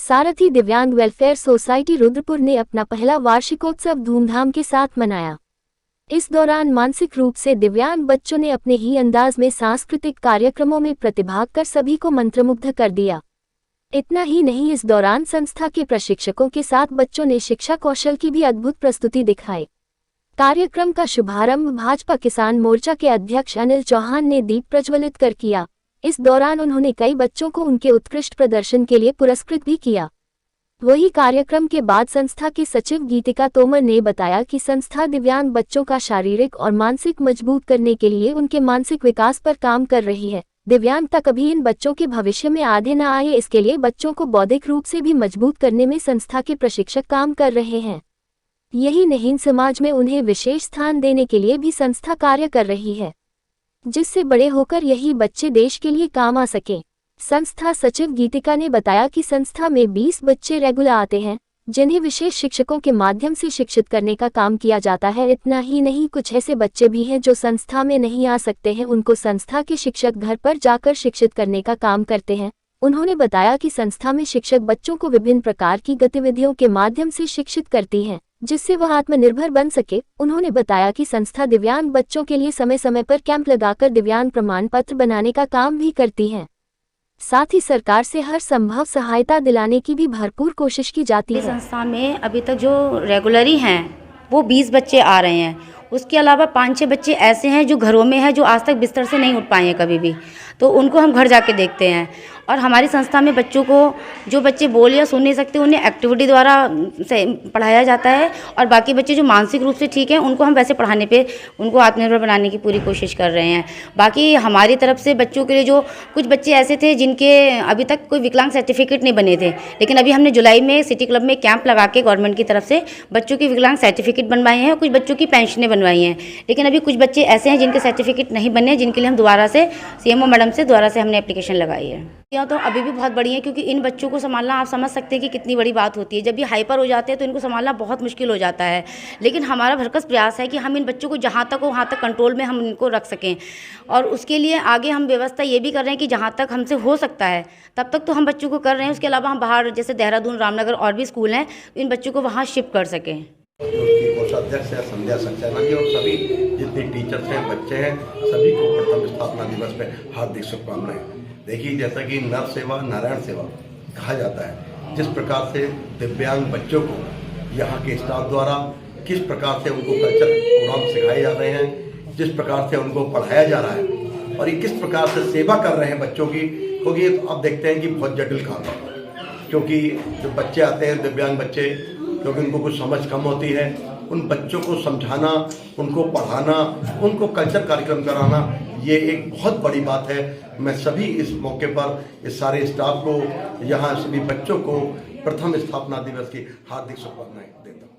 सारथी दिव्यांग welfare society Rudrapur ने अपना पहला वार्षिकोत्सव धूमधाम के साथ मनाया। इस दौरान मानसिक रूप से दिव्यांग बच्चों ने अपने ही अंदाज में सांस्कृतिक कार्यक्रमों में प्रतिभाग कर सभी को मंत्रमुग्ध कर दिया। इतना ही नहीं, इस दौरान संस्था के प्रशिक्षकों के साथ बच्चों ने शिक्षा कौशल की भी अद्भुत प्रस्तुति दिखाई। कार्यक्रम का शुभारंभ भाजपा किसान मोर्चा के अध्यक्ष अनिल चौहान ने दीप प्रज्वलित कर किया। इस दौरान उन्होंने कई बच्चों को उनके उत्कृष्ट प्रदर्शन के लिए पुरस्कृत भी किया। वही कार्यक्रम के बाद संस्था की सचिव गीतिका तोमर ने बताया कि संस्था दिव्यांग बच्चों का शारीरिक और मानसिक मजबूत करने के लिए उनके मानसिक विकास पर काम कर रही है। दिव्यांगता कभी इन बच्चों के भविष्य में आधे न आए, इसके लिए बच्चों को बौद्धिक रूप से भी मजबूत करने में संस्था के प्रशिक्षक काम कर रहे हैं। यही नहीं, समाज में उन्हें विशेष स्थान देने के लिए भी संस्था कार्य कर रही है, जिससे बड़े होकर यही बच्चे देश के लिए काम आ सकें। संस्था सचिव गीतिका ने बताया कि संस्था में 20 बच्चे रेगुलर आते हैं, जिन्हें विशेष शिक्षकों के माध्यम से शिक्षित करने का काम किया जाता है। इतना ही नहीं, कुछ ऐसे बच्चे भी हैं जो संस्था में नहीं आ सकते हैं, उनको संस्था के शिक्षक घर पर जाकर शिक्षित करने का काम करते हैं। उन्होंने बताया कि संस्था में शिक्षक बच्चों को विभिन्न प्रकार की गतिविधियों के माध्यम से शिक्षित करती हैं, जिससे वह आत्मनिर्भर बन सके। उन्होंने बताया कि संस्था दिव्यांग बच्चों के लिए समय समय पर कैंप लगाकर दिव्यांग प्रमाण पत्र बनाने का काम भी करती है। साथ ही सरकार से हर संभव सहायता दिलाने की भी भरपूर कोशिश की जाती है। संस्था में अभी तक जो रेगुलरी हैं वो 20 बच्चे आ रहे हैं। उसके अलावा 5-6 बच्चे ऐसे हैं जो घरों में हैं, जो आज तक बिस्तर से नहीं उठ पाए हैं कभी भी, तो उनको हम घर जाके देखते हैं। और हमारी संस्था में बच्चों को, जो बच्चे बोल या सुन नहीं सकते, उन्हें एक्टिविटी द्वारा से पढ़ाया जाता है। और बाकी बच्चे जो मानसिक रूप से ठीक हैं, उनको हम वैसे पढ़ाने पे उनको आत्मनिर्भर बनाने की पूरी कोशिश कर रहे हैं। बाकी हमारी तरफ से बच्चों के लिए जो कुछ बच्चे ऐसे थे जिनके अभी तक कोई विकलांग सर्टिफिकेट नहीं बने थे, लेकिन अभी हमने जुलाई में सिटी क्लब में कैंप लगा के गवर्नमेंट की तरफ से बच्चों की विकलांग सर्टिफिकेट बनवाए हैं और कुछ बच्चों की पेंशनें बनवाई हैं। लेकिन अभी कुछ बच्चे ऐसे हैं जिनके सर्टिफिकेट नहीं बने, जिनके लिए हम दोबारा से सीएमओ मैडम से दोबारा से हमने एप्लीकेशन लगाई है। यह तो अभी भी बहुत बड़ी है, क्योंकि इन बच्चों को संभालना आप समझ सकते हैं कि कितनी बड़ी बात होती है। जब ये हाइपर हो जाते हैं तो इनको संभालना बहुत मुश्किल हो जाता है। लेकिन हमारा भरकस प्रयास है कि हम इन बच्चों को जहाँ तक हो वहाँ तक कंट्रोल में हम इनको रख सकें, और उसके लिए आगे हम व्यवस्था ये भी कर रहे हैं कि जहाँ तक हमसे हो सकता है तब तक तो हम बच्चों को कर रहे हैं। उसके अलावा हम बाहर जैसे देहरादून, रामनगर और भी स्कूल हैं, इन बच्चों को वहाँ शिफ्ट कर सकें। उसकी कोषाध्यक्ष है संध्या सक्सेना जी, और सभी जितने टीचर्स हैं, बच्चे हैं, सभी को प्रथम स्थापना दिवस पे हार्दिक शुभकामनाएं। देखिए, जैसा कि नर सेवा नारायण सेवा कहा जाता है, जिस प्रकार से दिव्यांग बच्चों को यहाँ के स्टाफ द्वारा किस प्रकार से उनको कल्चर प्रोग्राम सिखाए जा रहे हैं, जिस प्रकार से उनको पढ़ाया जा रहा है, और ये किस प्रकार से सेवा कर रहे हैं बच्चों की, क्योंकि तो आप देखते हैं कि बहुत जटिल काम है। क्योंकि जो बच्चे आते हैं दिव्यांग बच्चे, क्योंकि उनको कुछ समझ कम होती है, उन बच्चों को समझाना, उनको पढ़ाना, उनको कल्चर कार्यक्रम कराना, ये एक बहुत बड़ी बात है। मैं सभी इस मौके पर इस सारे स्टाफ को, यहाँ सभी बच्चों को प्रथम स्थापना दिवस की हार्दिक शुभकामनाएं देता हूँ।